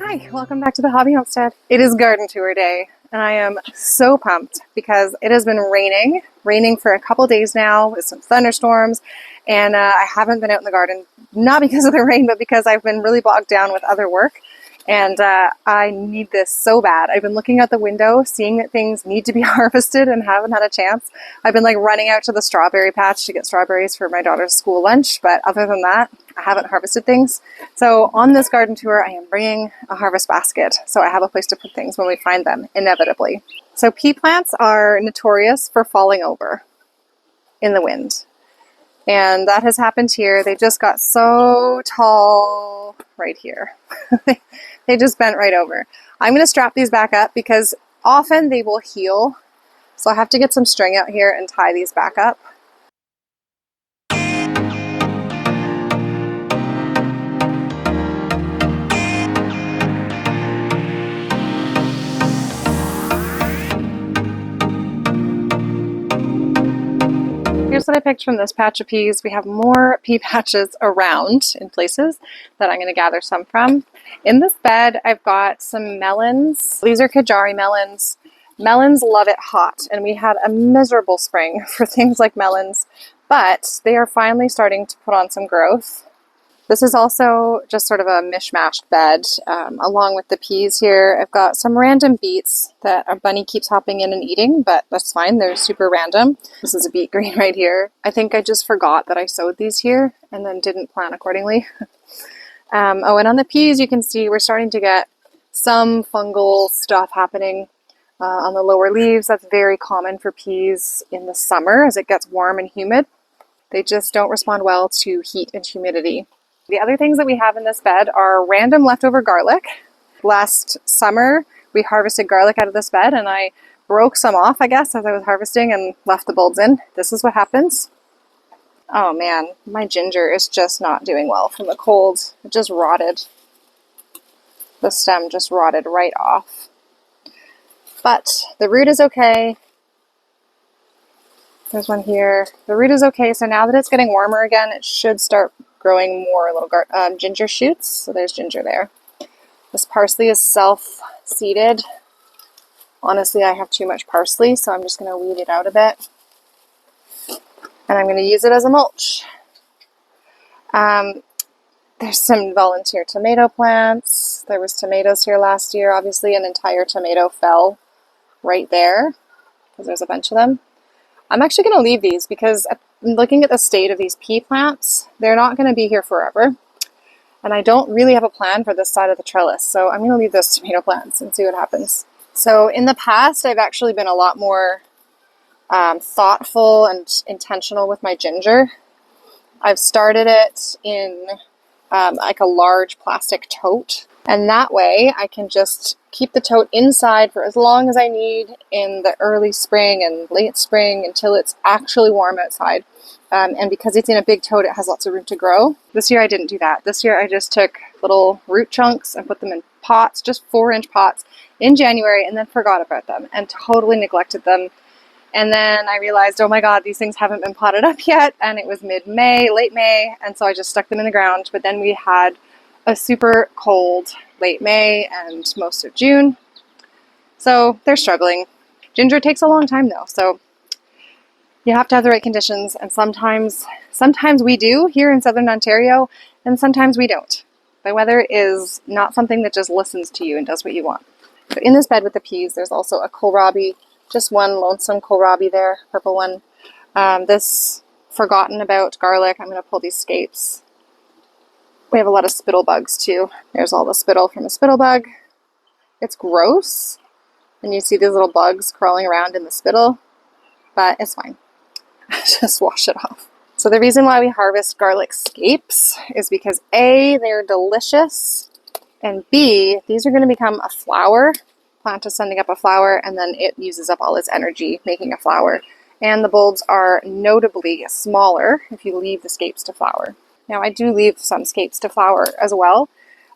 Hi, welcome back to the Hobby Homestead. It is garden tour day, and I am so pumped because it has been raining for a couple days now with some thunderstorms, and I haven't been out in the garden, not because of the rain, but because I've been really bogged down with other work, and I need this so bad. I've been looking out the window, seeing that things need to be harvested and haven't had a chance. I've been like running out to the strawberry patch to get strawberries for my daughter's school lunch, but other than that, I haven't harvested things. So on this garden tour, I am bringing a harvest basket, so I have a place to put things when we find them, inevitably. So pea plants are notorious for falling over in the wind. And that has happened here. They just got so tall right here. They just bent right over. I'm going to strap these back up because often they will heal. So I have to get some string out here and tie these back up. Here's what I picked from this patch of peas. We have more pea patches around in places that I'm going to gather some from. In this bed, I've got some melons. These are Kajari melons. Melons love it hot, and we had a miserable spring for things like melons, but they are finally starting to put on some growth. This is also just sort of a mishmashed bed, along with the peas here. I've got some random beets that our bunny keeps hopping in and eating, but that's fine. They're super random. This is a beet green right here. I think I just forgot that I sowed these here and then didn't plan accordingly. And on the peas, you can see we're starting to get some fungal stuff happening on the lower leaves. That's very common for peas in the summer as it gets warm and humid. They just don't respond well to heat and humidity. The other things that we have in this bed are random leftover garlic. Last summer, we harvested garlic out of this bed, and I broke some off, I guess, as I was harvesting and left the bulbs in. This is what happens. Oh man, my ginger is just not doing well from the cold. It just rotted. The stem just rotted right off. But the root is okay. There's one here. The root is okay, so now that it's getting warmer again, it should start growing more little ginger shoots. So there's ginger there. This parsley is self-seeded. Honestly, I have too much parsley, so I'm just going to weed it out a bit. And I'm going to use it as a mulch. There's some volunteer tomato plants. There was tomatoes here last year. Obviously, an entire tomato fell right there because there's a bunch of them. I'm actually going to leave these because looking at the state of these pea plants, they're not going to be here forever. And I don't really have a plan for this side of the trellis, so I'm going to leave those tomato plants and see what happens. So in the past, I've actually been a lot more thoughtful and intentional with my ginger. I've started it in like a large plastic tote, and that way I can just keep the tote inside for as long as I need in the early spring and late spring until it's actually warm outside. And because it's in a big tote, it has lots of room to grow. This year I didn't do that. This year I just took little root chunks and put them in pots, just 4-inch pots, in January, and then forgot about them and totally neglected them. And then I realized, oh my God, these things haven't been potted up yet. And it was mid-May, late May. And so I just stuck them in the ground. But then we had a super cold late May and most of June. So they're struggling. Ginger takes a long time though. So you have to have the right conditions. And sometimes we do here in Southern Ontario, and sometimes we don't. The weather is not something that just listens to you and does what you want. So in this bed with the peas, there's also a kohlrabi. Just one lonesome kohlrabi there, purple one. This forgotten about garlic. I'm going to pull these scapes. We have a lot of spittlebugs too. There's all the spittle from a spittlebug. It's gross. And you see these little bugs crawling around in the spittle, but it's fine. Just wash it off. So the reason why we harvest garlic scapes is because A, they're delicious, and B, these are going to become a flower. Plant is sending up a flower, and then it uses up all its energy making a flower. And the bulbs are notably smaller if you leave the scapes to flower. Now I do leave some scapes to flower as well,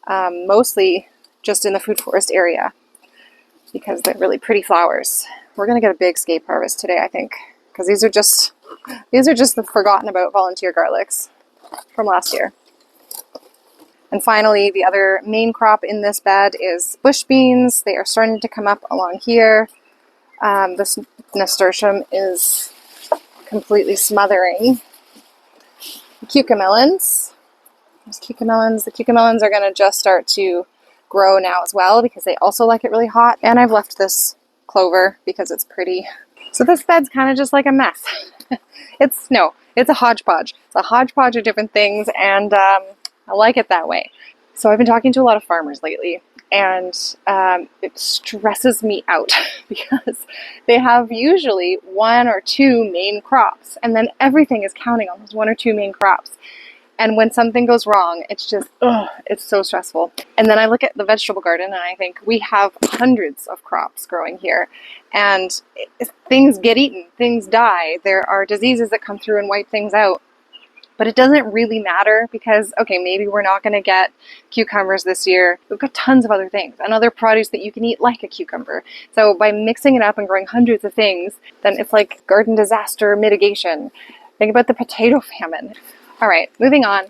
mostly just in the food forest area because they're really pretty flowers. We're going to get a big scape harvest today, I think, because these are just the forgotten about volunteer garlics from last year. And finally, the other main crop in this bed is bush beans. They are starting to come up along here. This nasturtium is completely smothering the cucamelons. There's cucamelons. The cucamelons are going to just start to grow now as well because they also like it really hot. And I've left this clover because it's pretty. So this bed's kind of just like a mess. It's a hodgepodge. It's a hodgepodge of different things, and I like it that way. So I've been talking to a lot of farmers lately, and it stresses me out because they have usually one or two main crops, and then everything is counting on those one or two main crops. And when something goes wrong, it's just, it's so stressful. And then I look at the vegetable garden and I think we have hundreds of crops growing here. And things get eaten, things die. There are diseases that come through and wipe things out. But it doesn't really matter because, okay, maybe we're not going to get cucumbers this year. We've got tons of other things and other produce that you can eat like a cucumber. So by mixing it up and growing hundreds of things, then it's like garden disaster mitigation. Think about the potato famine. All right, moving on.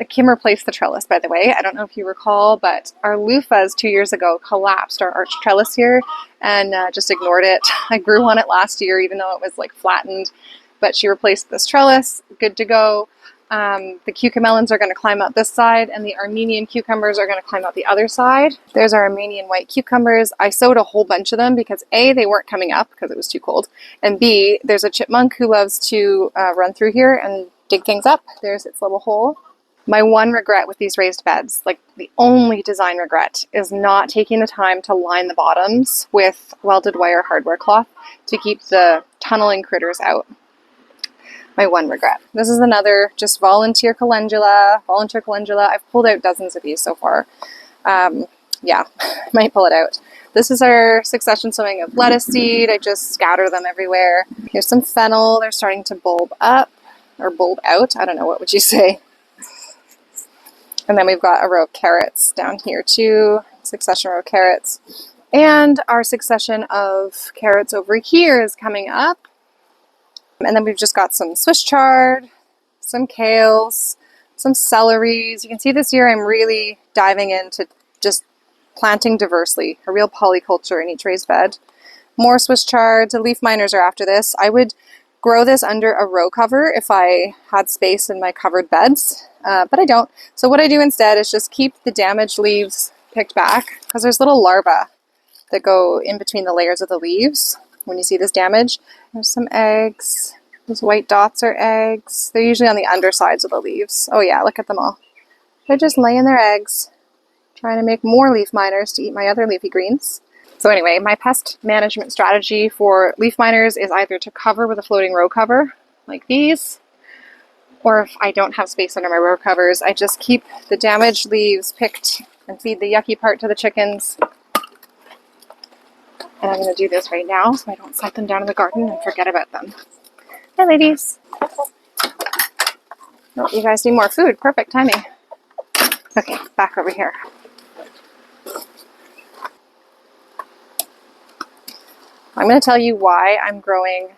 Kim replaced the trellis, by the way. I don't know if you recall, but our loofahs 2 years ago collapsed our arch trellis here and just ignored it. I grew on it last year, even though it was like flattened, but she replaced this trellis. Good to go. The cucamelons are going to climb out this side, and the Armenian cucumbers are going to climb out the other side. There's our Armenian white cucumbers. I sowed a whole bunch of them because A, they weren't coming up because it was too cold, and B, there's a chipmunk who loves to run through here and dig things up. There's its little hole. My one regret with these raised beds, like the only design regret, is not taking the time to line the bottoms with welded wire hardware cloth to keep the tunneling critters out. My one regret. This is another just volunteer calendula. I've pulled out dozens of these so far. Yeah, might pull it out. This is our succession sowing of lettuce seed. I just scatter them everywhere. Here's some fennel. They're starting to bulb up or bulb out. I don't know, what would you say? And then we've got a row of carrots down here too. Succession row of carrots. And our succession of carrots over here is coming up. And then we've just got some Swiss chard, some kales, some celeries. You can see this year I'm really diving into just planting diversely, a real polyculture in each raised bed. More Swiss chard. The leaf miners are after this. I would grow this under a row cover if I had space in my covered beds, but I don't. So what I do instead is just keep the damaged leaves picked back because there's little larvae that go in between the layers of the leaves. When you see this damage, there's some eggs. Those white dots are eggs. They're usually on the undersides of the leaves. Oh yeah, look at them all. They're just laying their eggs, trying to make more leaf miners to eat my other leafy greens. So anyway, my pest management strategy for leaf miners is either to cover with a floating row cover, like these, or if I don't have space under my row covers, I just keep the damaged leaves picked and feed the yucky part to the chickens. And I'm going to do this right now so I don't set them down in the garden and forget about them. Hi, ladies. Oh, you guys need more food. Perfect timing. Okay, back over here. I'm going to tell you why I'm growing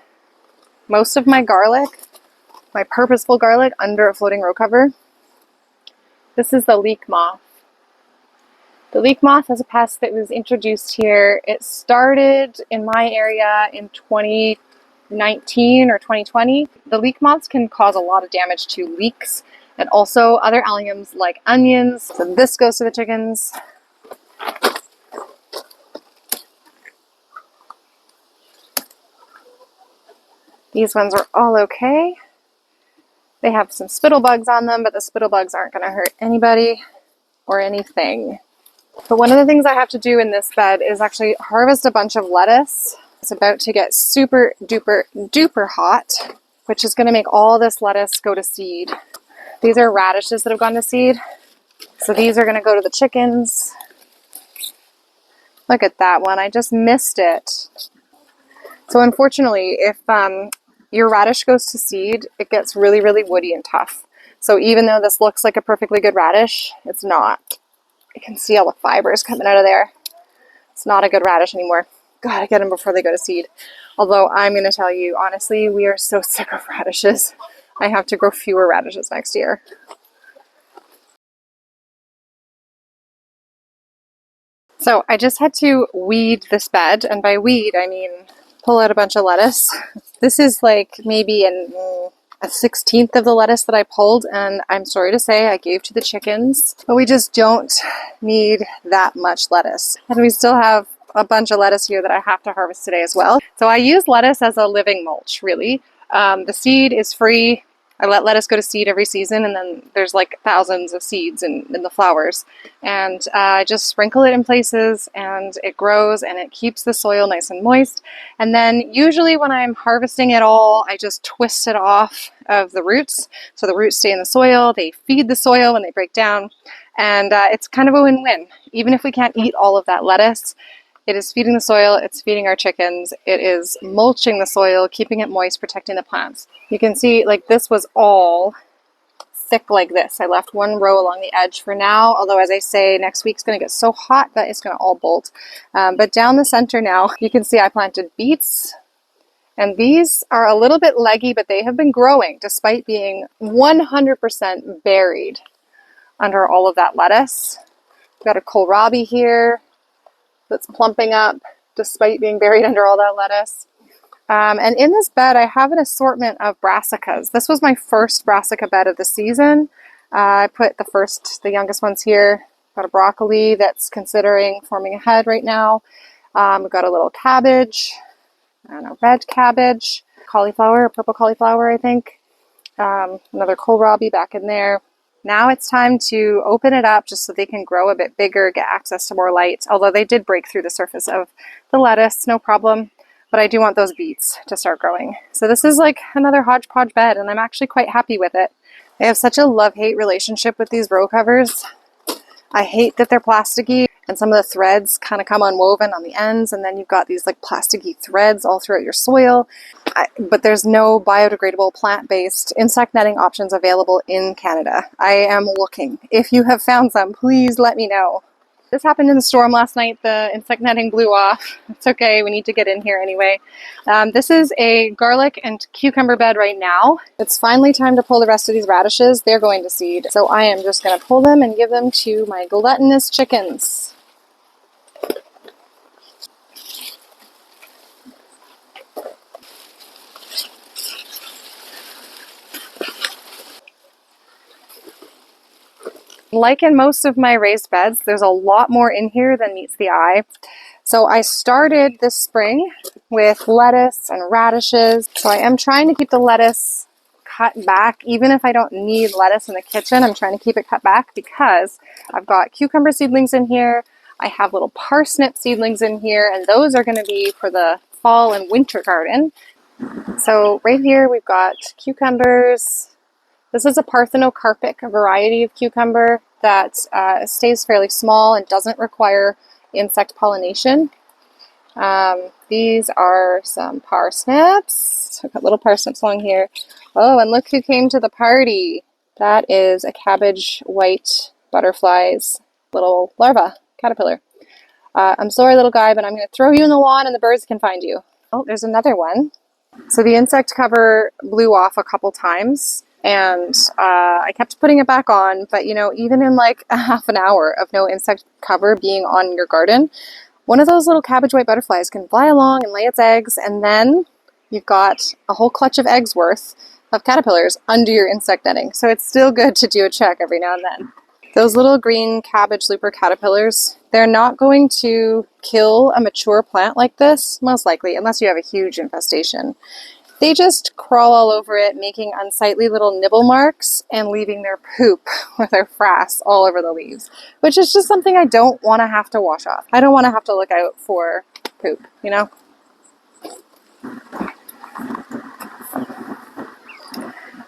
most of my garlic, my purposeful garlic, under a floating row cover. This is the leek moth. The leek moth is a pest that was introduced here. It started in my area in 2019 or 2020. The leek moths can cause a lot of damage to leeks and also other alliums like onions. So this goes to the chickens. These ones are all okay. They have some spittlebugs on them, but the spittlebugs aren't going to hurt anybody or anything. But one of the things I have to do in this bed is actually harvest a bunch of lettuce. It's about to get super duper duper hot, which is going to make all this lettuce go to seed. These are radishes that have gone to seed. So these are going to go to the chickens. Look at that one. I just missed it. So unfortunately, if your radish goes to seed, it gets really, really woody and tough. So even though this looks like a perfectly good radish, it's not. You can see all the fibers coming out of there. It's not a good radish anymore. Gotta get them before they go to seed. Although I'm going to tell you, honestly, we are so sick of radishes. I have to grow fewer radishes next year. So I just had to weed this bed, and by weed I mean pull out a bunch of lettuce. This is like maybe a 16th of the lettuce that I pulled, and I'm sorry to say I gave to the chickens, but we just don't need that much lettuce. And we still have a bunch of lettuce here that I have to harvest today as well. So I use lettuce as a living mulch, really. The seed is free. I let lettuce go to seed every season, and then there's like thousands of seeds in the flowers. And I just sprinkle it in places, and it grows, and it keeps the soil nice and moist. And then usually when I'm harvesting it all, I just twist it off of the roots. So the roots stay in the soil, they feed the soil when they break down, and it's kind of a win-win. Even if we can't eat all of that lettuce, it is feeding the soil, it's feeding our chickens, it is mulching the soil, keeping it moist, protecting the plants. You can see, like, this was all thick like this. I left one row along the edge for now, although as I say, next week's going to get so hot that it's going to all bolt. But down the center now, you can see I planted beets, and these are a little bit leggy, but they have been growing despite being 100% buried under all of that lettuce. We've got a kohlrabi here that's plumping up despite being buried under all that lettuce. And in this bed, I have an assortment of brassicas. This was my first brassica bed of the season. I put the youngest ones here. Got a broccoli that's considering forming a head right now. We've got a little cabbage, red cabbage, cauliflower, purple cauliflower, I think. Another kohlrabi back in there. Now it's time to open it up just so they can grow a bit bigger, get access to more light. Although they did break through the surface of the lettuce, no problem. But I do want those beets to start growing. So this is like another hodgepodge bed, and I'm actually quite happy with it. I have such a love-hate relationship with these row covers. I hate that they're plasticky, and some of the threads kind of come unwoven on the ends, and then you've got these like plasticky threads all throughout your soil. But there's no biodegradable plant-based insect netting options available in Canada. I am looking. If you have found some, please let me know. This happened in the storm last night. The insect netting blew off. It's okay, we need to get in here anyway. This is a garlic and cucumber bed right now. It's finally time to pull the rest of these radishes. They're going to seed. So I am just going to pull them and give them to my gluttonous chickens. Like in most of my raised beds, there's a lot more in here than meets the eye. So I started this spring with lettuce and radishes. So I am trying to keep the lettuce cut back. Even if I don't need lettuce in the kitchen, I'm trying to keep it cut back because I've got cucumber seedlings in here. I have little parsnip seedlings in here, and those are going to be for the fall and winter garden. So right here we've got cucumbers. This is a parthenocarpic variety of cucumber that stays fairly small and doesn't require insect pollination. These are some parsnips. So I've got little parsnips along here. Oh, and look who came to the party. That is a cabbage white butterfly's little larva, caterpillar. I'm sorry, little guy, but I'm going to throw you in the lawn and the birds can find you. Oh, there's another one. So the insect cover blew off a couple times, and I kept putting it back on, but you know, even in like a half an hour of no insect cover being on your garden, one of those little cabbage white butterflies can fly along and lay its eggs, and then you've got a whole clutch of eggs worth of caterpillars under your insect netting. So it's still good to do a check every now and then. Those little green cabbage looper caterpillars, they're not going to kill a mature plant like this, most likely, unless you have a huge infestation. They just crawl all over it, making unsightly little nibble marks and leaving their poop or their frass all over the leaves, which is just something I don't want to have to wash off. I don't want to have to look out for poop, you know?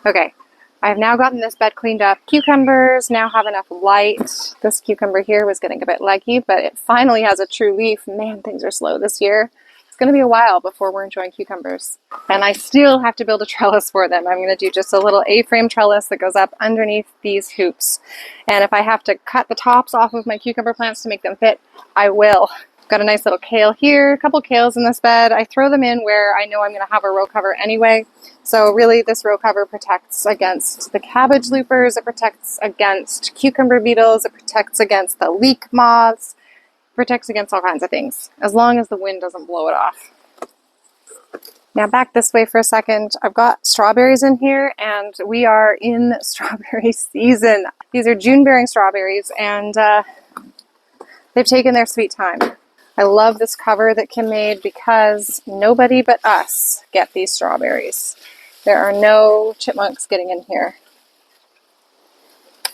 Okay, I've now gotten this bed cleaned up. Cucumbers now have enough light. This cucumber here was getting a bit leggy, but it finally has a true leaf. Man, things are slow this year. It's going to be a while before we're enjoying cucumbers. And I still have to build a trellis for them. I'm going to do just a little A-frame trellis that goes up underneath these hoops. And if I have to cut the tops off of my cucumber plants to make them fit, I will. Got a nice little kale here, a couple kales in this bed. I throw them in where I know I'm going to have a row cover anyway. So really this row cover protects against the cabbage loopers, it protects against cucumber beetles, it protects against the leek moths, protects against all kinds of things, as long as the wind doesn't blow it off. Now back this way for a second. I've got strawberries in here, and we are in strawberry season. These are June-bearing strawberries, and they've taken their sweet time. I love this cover that Kim made because nobody but us get these strawberries. There are no chipmunks getting in here.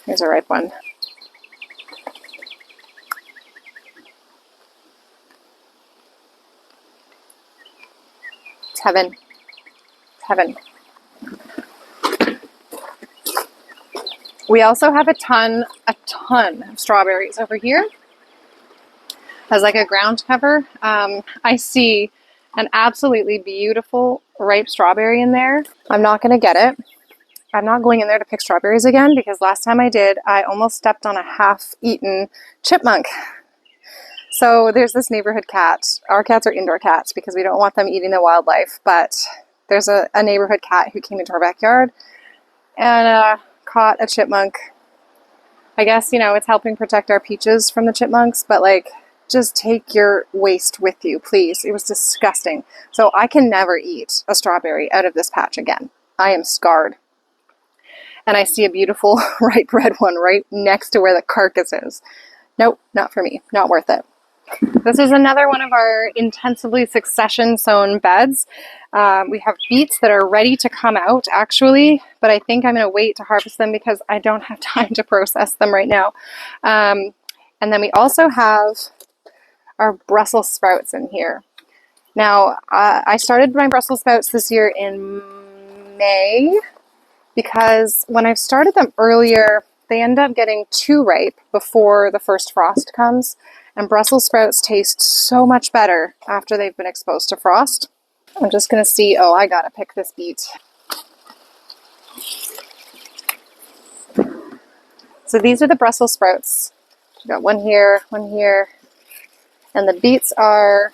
Here's a ripe one. It's heaven. It's heaven. We also have a ton of strawberries over here as like a ground cover. I see an absolutely beautiful ripe strawberry in there. I'm not going to get it. I'm not going in there to pick strawberries again because last time I did, I almost stepped on a half-eaten chipmunk. So there's this neighborhood cat. Our cats are indoor cats because we don't want them eating the wildlife, but there's a neighborhood cat who came into our backyard and caught a chipmunk. I guess, you know, it's helping protect our peaches from the chipmunks, but like, just take your waste with you, please. It was disgusting. So I can never eat a strawberry out of this patch again. I am scarred. And I see a beautiful ripe red one right next to where the carcass is. Nope, not for me. Not worth it. This is another one of our intensively succession sown beds. We have beets that are ready to come out actually, but I think I'm going to wait to harvest them because I don't have time to process them right now. And then we also have our Brussels sprouts in here. Now, I started my Brussels sprouts this year in May because when I've started them earlier, they end up getting too ripe before the first frost comes. And Brussels sprouts taste so much better after they've been exposed to frost. I'm just going to see, oh, I got to pick this beet. So these are the Brussels sprouts. We've got one here, and the beets are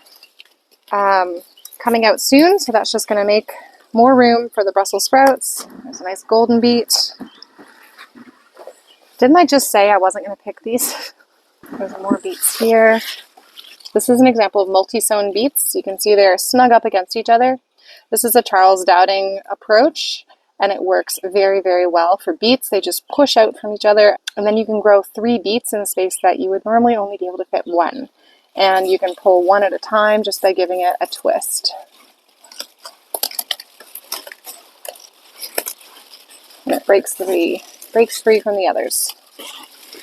coming out soon, so that's just going to make more room for the Brussels sprouts. There's a nice golden beet. Didn't I just say I wasn't going to pick these? There's more beets here. This is an example of multi-sown beets. You can see they're snug up against each other. This is a Charles Dowding approach, and it works very, very well for beets. They just push out from each other, and then you can grow 3 beets in a space that you would normally only be able to fit 1. And you can pull one at a time just by giving it a twist. And it breaks free from the others.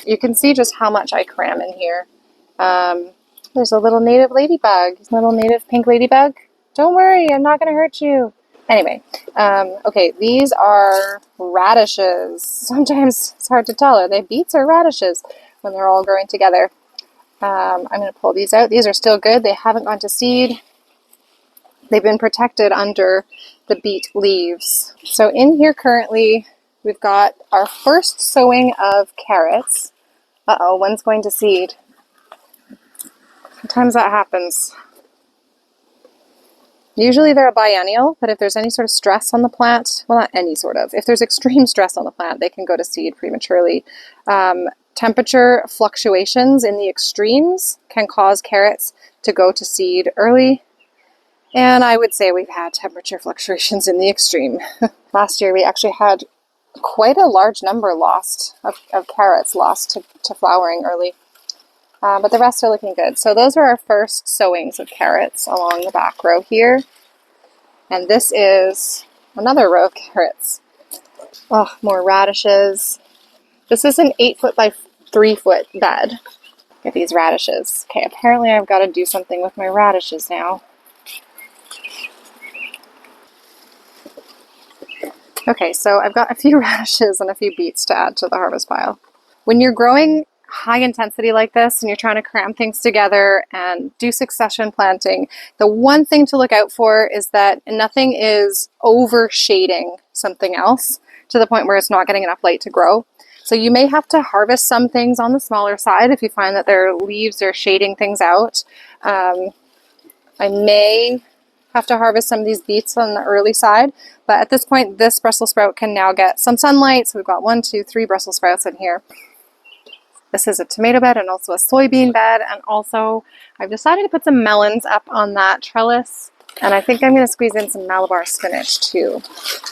You can see just how much I cram in here. There's a little native ladybug, little native pink ladybug. Don't worry, I'm not going to hurt you. Anyway, okay, these are radishes. Sometimes it's hard to tell, are they beets or radishes when they're all growing together? I'm going to pull these out. These are still good. They haven't gone to seed. They've been protected under the beet leaves. So in here currently, we've got our first sowing of carrots. Uh-oh, one's going to seed. Sometimes that happens. Usually they're a biennial, but if there's any sort of stress on the plant, well, not any sort of, if there's extreme stress on the plant, they can go to seed prematurely. Temperature fluctuations in the extremes can cause carrots to go to seed early. And I would say we've had temperature fluctuations in the extreme. Last year we actually had quite a large number lost of carrots lost to flowering early. But the rest are looking good. So those are our first sowings of carrots along the back row here. And this is another row of carrots. Oh, more radishes. This is an 8-foot by 3-foot bed. Look at these radishes. Okay, apparently I've got to do something with my radishes now. Okay, so I've got a few radishes and a few beets to add to the harvest pile. When you're growing high intensity like this and you're trying to cram things together and do succession planting, the one thing to look out for is that nothing is overshading something else to the point where it's not getting enough light to grow. So you may have to harvest some things on the smaller side if you find that their leaves are shading things out. I may have to harvest some of these beets on the early side, but at this point this Brussels sprout can now get some sunlight. So we've got 1, 2, 3 Brussels sprouts in here. This is a tomato bed and also a soybean bed, and also I've decided to put some melons up on that trellis, and I think I'm going to squeeze in some Malabar spinach too.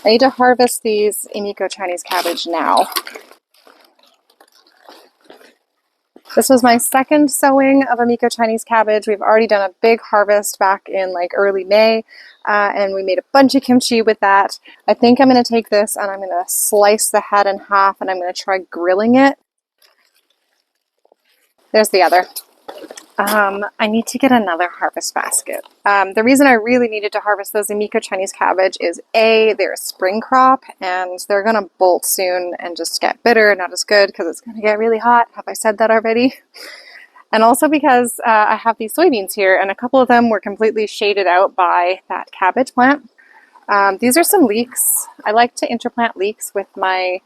I need to harvest these Emiko Chinese cabbage now. This was my second sowing of Emiko Chinese cabbage. We've already done a big harvest back in like early May, and we made a bunch of kimchi with that. I think I'm going to take this and I'm going to slice the head in half, and I'm going to try grilling it. There's the other. I need to get another harvest basket. The reason I really needed to harvest those Emiko Chinese cabbage is A, they're a spring crop and they're going to bolt soon and just get bitter, not as good because it's going to get really hot. Have I said that already? And also because I have these soybeans here and a couple of them were completely shaded out by that cabbage plant. These are some leeks. I like to interplant leeks with my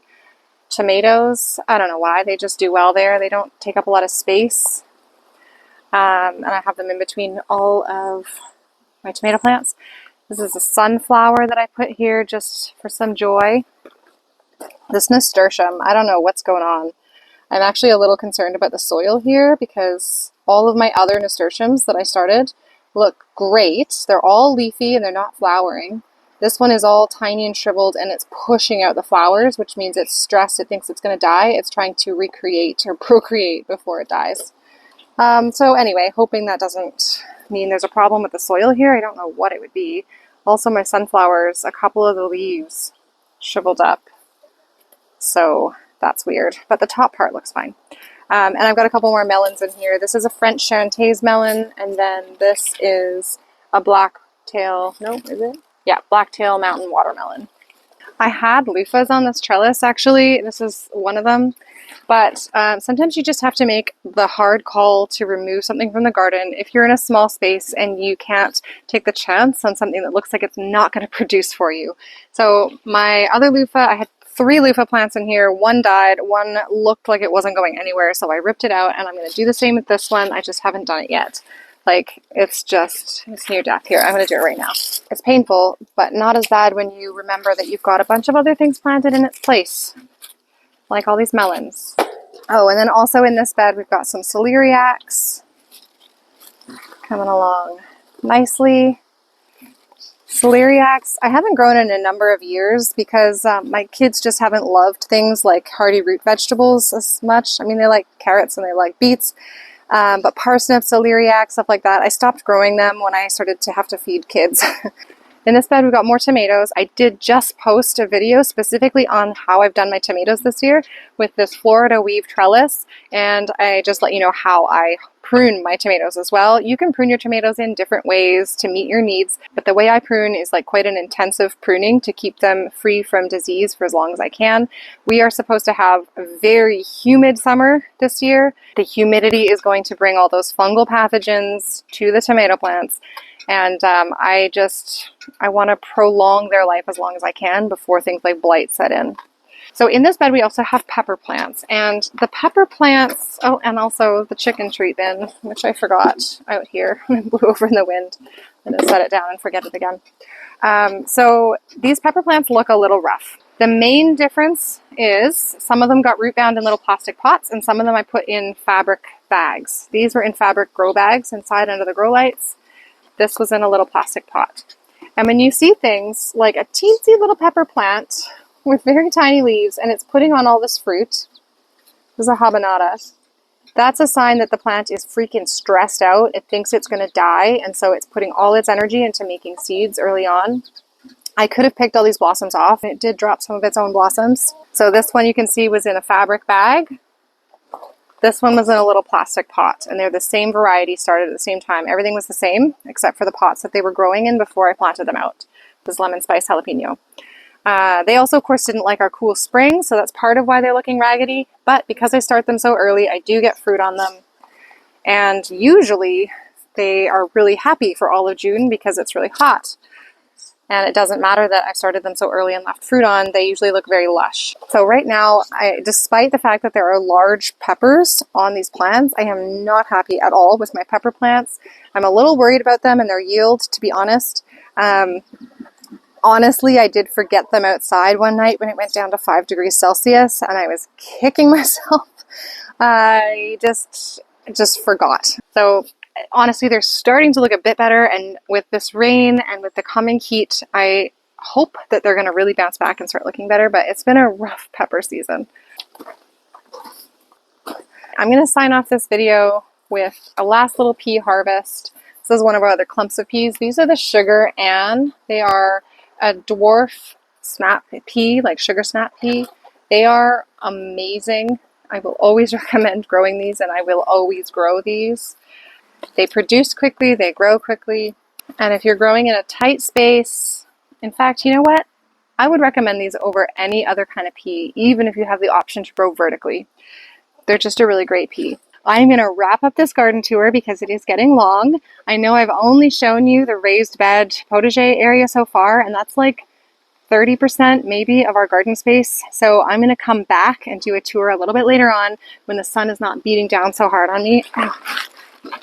tomatoes. I don't know why, they just do well there. They don't take up a lot of space. And I have them in between all of my tomato plants. This is a sunflower that I put here just for some joy. This nasturtium, I don't know what's going on. I'm actually a little concerned about the soil here because all of my other nasturtiums that I started look great. They're all leafy and they're not flowering. This one is all tiny and shriveled and it's pushing out the flowers, which means it's stressed. It thinks it's going to die. It's trying to recreate or procreate before it dies. So anyway, hoping that doesn't mean there's a problem with the soil here. I don't know what it would be. Also my sunflowers, a couple of the leaves shriveled up. So that's weird, but the top part looks fine. And I've got a couple more melons in here. This is a French Chantaise melon, and then this is a blacktail, no, is it? Yeah, blacktail mountain watermelon. I had loofahs on this trellis actually. This is one of them. But sometimes you just have to make the hard call to remove something from the garden if you're in a small space and you can't take the chance on something that looks like it's not going to produce for you. So my other loofah, I had 3 loofah plants in here. One died, one looked like it wasn't going anywhere, so I ripped it out, and I'm going to do the same with this one. I just haven't done it yet. Like, it's near death here. I'm going to do it right now. It's painful, but not as bad when you remember that you've got a bunch of other things planted in its place. Like all these melons. Oh, and then also in this bed we've got some celeriacs coming along nicely. Celeriacs, I haven't grown in a number of years because my kids just haven't loved things like hardy root vegetables as much. I mean, they like carrots and they like beets, but parsnips, celeriac, stuff like that, I stopped growing them when I started to have to feed kids. In this bed, we've got more tomatoes. I did just post a video specifically on how I've done my tomatoes this year with this Florida weave trellis, and I just let you know how I prune my tomatoes as well. You can prune your tomatoes in different ways to meet your needs, but the way I prune is like quite an intensive pruning to keep them free from disease for as long as I can. We are supposed to have a very humid summer this year. The humidity is going to bring all those fungal pathogens to the tomato plants. And I want to prolong their life as long as I can before things like blight set in. So in this bed we also have pepper plants, and the pepper plants, oh, and also the chicken treat bin, which I forgot out here. It blew over in the wind and then set it down and forget it again. So these pepper plants look a little rough. The main difference is some of them got root bound in little plastic pots and some of them I put in fabric bags. These were in fabric grow bags inside under the grow lights. This was in a little plastic pot. And when you see things like a teensy little pepper plant with very tiny leaves and it's putting on all this fruit, this is a habanada, that's a sign that the plant is freaking stressed out. It thinks it's going to die, and so it's putting all its energy into making seeds early on. I could have picked all these blossoms off. It did drop some of its own blossoms. So this one you can see was in a fabric bag. This one was in a little plastic pot, and they're the same variety, started at the same time. Everything was the same, except for the pots that they were growing in before I planted them out. This lemon spice jalapeno. They also, of course, didn't like our cool spring, so that's part of why they're looking raggedy. But because I start them so early, I do get fruit on them. And usually, they are really happy for all of June because it's really hot. And it doesn't matter that I started them so early and left fruit on, they usually look very lush. So right now, despite the fact that there are large peppers on these plants, I am not happy at all with my pepper plants. I'm a little worried about them and their yield, to be honest. Honestly, I did forget them outside one night when it went down to 5 degrees Celsius, and I was kicking myself I just forgot. So honestly, they're starting to look a bit better, and with this rain and with the coming heat, I hope that they're going to really bounce back and start looking better, but it's been a rough pepper season. I'm going to sign off this video with a last little pea harvest. This is one of our other clumps of peas. These are the Sugar Ann. They are a dwarf snap pea, like sugar snap pea. They are amazing. I will always recommend growing these, and I will always grow these. They produce quickly, they grow quickly, and if you're growing in a tight space, in fact, you know what? I would recommend these over any other kind of pea, even if you have the option to grow vertically. They're just a really great pea. I'm going to wrap up this garden tour because it is getting long. I know I've only shown you the raised bed potager area so far, and that's like 30% maybe of our garden space. So I'm going to come back and do a tour a little bit later on when the sun is not beating down so hard on me. Oh,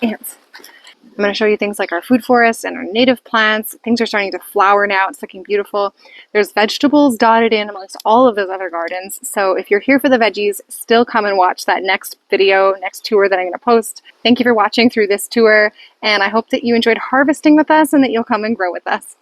ants. I'm going to show you things like our food forest and our native plants. Things are starting to flower now. It's looking beautiful. There's vegetables dotted in amongst all of those other gardens. So if you're here for the veggies, still come and watch that next video, next tour that I'm going to post. Thank you for watching through this tour, and I hope that you enjoyed harvesting with us and that you'll come and grow with us.